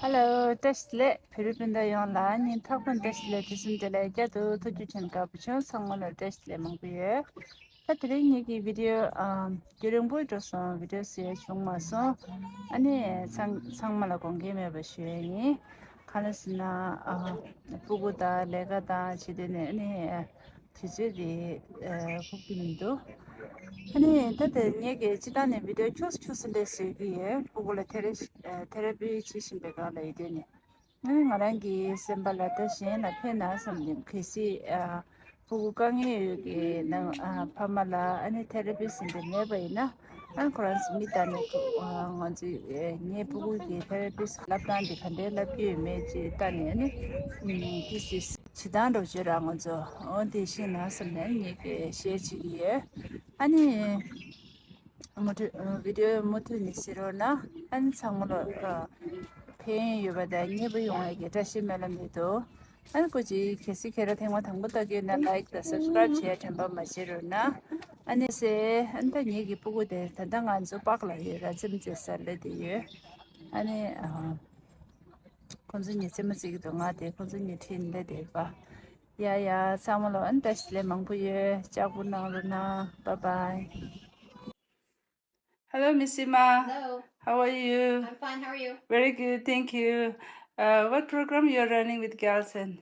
Hello, Dashle, Philippine Yonla, Nin Tokun Dashle, Tisundele, Jadu, Tujuchan Capuchon, someone or Dashle Monguye. Catering Yiki video, during Bujoson, video series from Mason, and Sangmalakon game of a Shueni, Kanasina, Puguda, Legada, Chidene, Tizidi, Hukimido. 아니, 다들 얘기 지단에 비디오 추스레스 위에 보고래 테레비 지신배가 레이드니. 말한기 셈발라다신 앞에나 섬님 글씨 보고 강의 여기 나 파말라 아니 테레비신데 내버이나 안 그렇습니다. 먼저 예 보고기 테레비스 랍단디 칸델라 피메지 따니니 this is 지단로 지랑 먼저 어디 신나서는 얘기 시지기에 아니 모두 비디오 모두 니시로나 안 상으로 페인 유바다 니브 용에게 다시 말합니다. 안 거지 계속해서 대화 당부터게 나 라이크 subscribe 해야 된다 마시로나 아니세 한다 얘기 보고 돼 단단한 저 박라이라 좀 제살래디에 아니 konzunyi tsemazigi do nga de konzunyi tinde de ba ya samalo antasle mangpuye chabu na luna bye bye. Hello Miss Ima. Hello. How are you? I'm fine. How are you? Very good, thank you. What program you're running with Galson?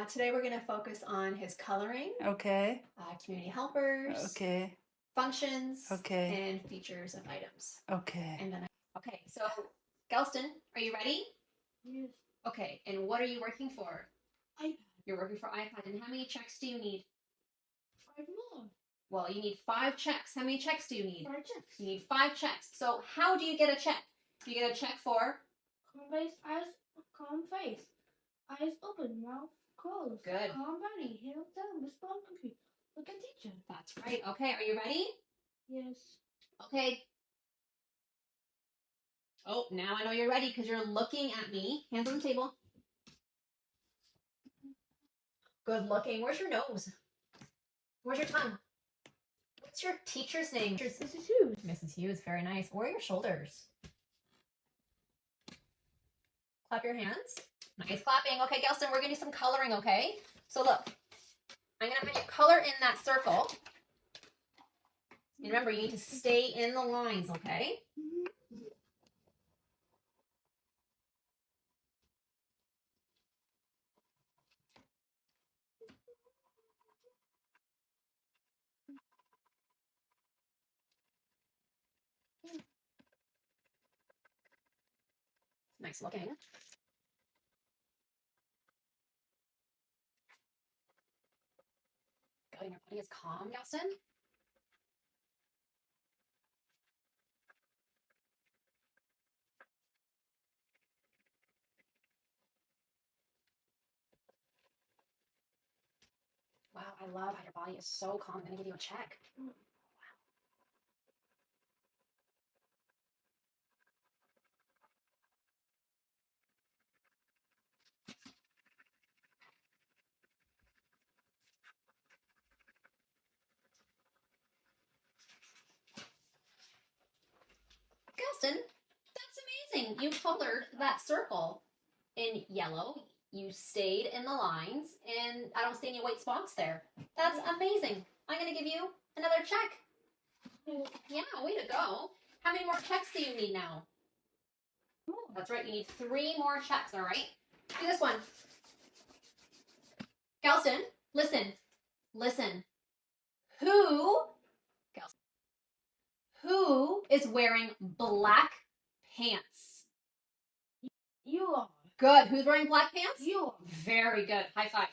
Today we're going to focus on his coloring, Okay. community helpers, Okay. functions, Okay. and features of items. Okay. And then, okay, so Gelston, are you ready? Yes. Okay, and what are you working for? iPad. You're working for iPad, and how many checks do you need? 5 more. Well, you need 5 checks. How many checks do you need? 5 checks. You need 5 checks. So how do you get a check? You get a check for? Calm face, eyes, calm face. Eyes open, mouth closed. Good. Calm body, hands down, respond quickly. Look at teacher. That's right. Okay, are you ready? Yes. Okay. Oh, now I know you're ready because you're looking at me. Hands on the table. Good looking. Where's your nose? Where's your tongue? What's your teacher's name? Mrs. Hughes. Mrs. Hughes. Very nice. Where are your shoulders? Clap your hands. Nice clapping. Okay, Gelston, we're going to do some coloring, okay? So look, I'm going to have you color in that circle. And remember, you need to stay in the lines, okay? Nice looking. Good, and your body is calm, Gelston. Wow, I love how your body is so calm. I'm going to give you a check. Wow. Gelston, that's amazing. You colored that circle in yellow. You stayed in the lines, and I don't see any white spots there. That's amazing. I'm going to give you another check. Yeah, way to go. How many more checks do you need now? That's right, you need 3 more checks, all right? Do this one. Gelston, listen. Listen. Who is wearing black pants? You are. Good. Who's wearing black pants? You are. Very good. High five.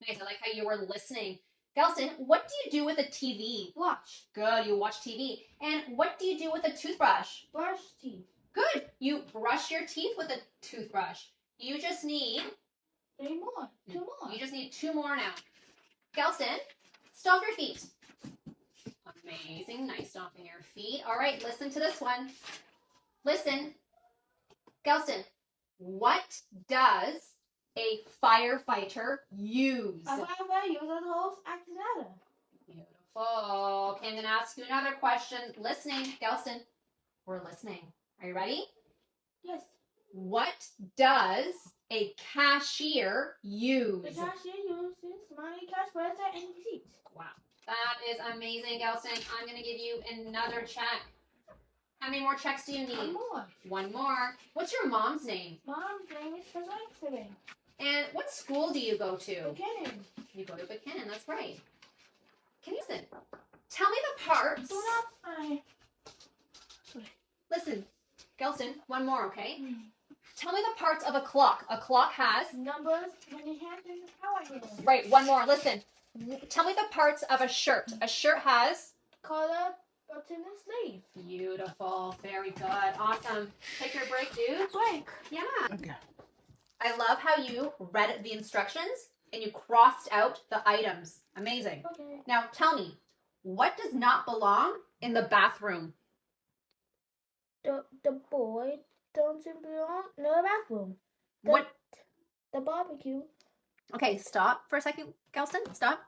Nice. I like how you were listening. Gelston, what do you do with a TV? Watch. Good. You watch TV. And what do you do with a toothbrush? Brush teeth. Good. You brush your teeth with a toothbrush. You just need 3 more. 2 more. You just need 2 more now. Gelston, stomp your feet. Amazing. Nice stomping your feet. All right, listen to this one. Listen. Gelston, what does a firefighter use? A firefighter uses a hose accelerator. Beautiful. Okay, I'm going to ask you another question. Listening. Gelston, we're listening. Are you ready? Yes. What does a cashier use? The cashier uses money, cash register, and receipts. Wow. That is amazing, Gelston. I'm going to give you another check. How many more checks do you One need? more. One more. What's your mom's name? Mom's name is President. And what school do you go to? Beginning. You go to Buchanan, that's right. Can you listen? Tell me the parts. Do not. Listen, Gelston, one more, okay? Tell me the parts of a clock. A clock has... Numbers when they have in the power hand. Right, one more. Listen. Tell me the parts of a shirt. A shirt has... Collar, button, and sleeve. Beautiful. Very good. Awesome. Take your break, dude. Break. Yeah. Okay. I love how you read the instructions and you crossed out the items. Amazing. Okay. Now tell me, what does not belong in the bathroom? The boy doesn't belong in the bathroom. What? The barbecue. Okay, stop for a second, Gelston. Stop.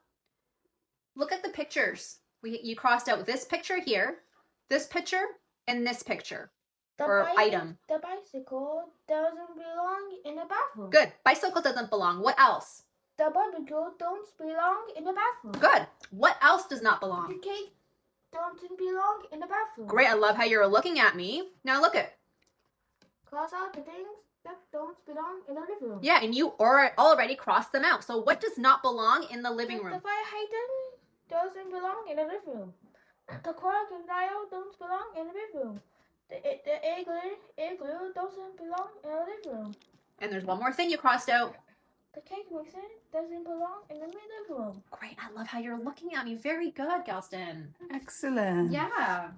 Look at the pictures. You crossed out this picture here, this picture, and this picture. The Or item. The bicycle doesn't belong in the bathroom. Good. Bicycle doesn't belong. What else? The barbecue don't belong in the bathroom. Good. What else does not The belong? cake doesn't belong in the bathroom. Great. I love how you're looking at me. Now look at. Cross out the things that don't belong in the living room. Yeah, and you already crossed them out. So what does not belong in the living The room? fire hydrant doesn't belong in the living room. The crocodile don't belong in the living room. The igloo doesn't belong in the living room. And there's one more thing you crossed out. The cake mixer doesn't belong in the living room. Great. I love how you're looking at me. Very good, Gelston. Excellent. Yeah.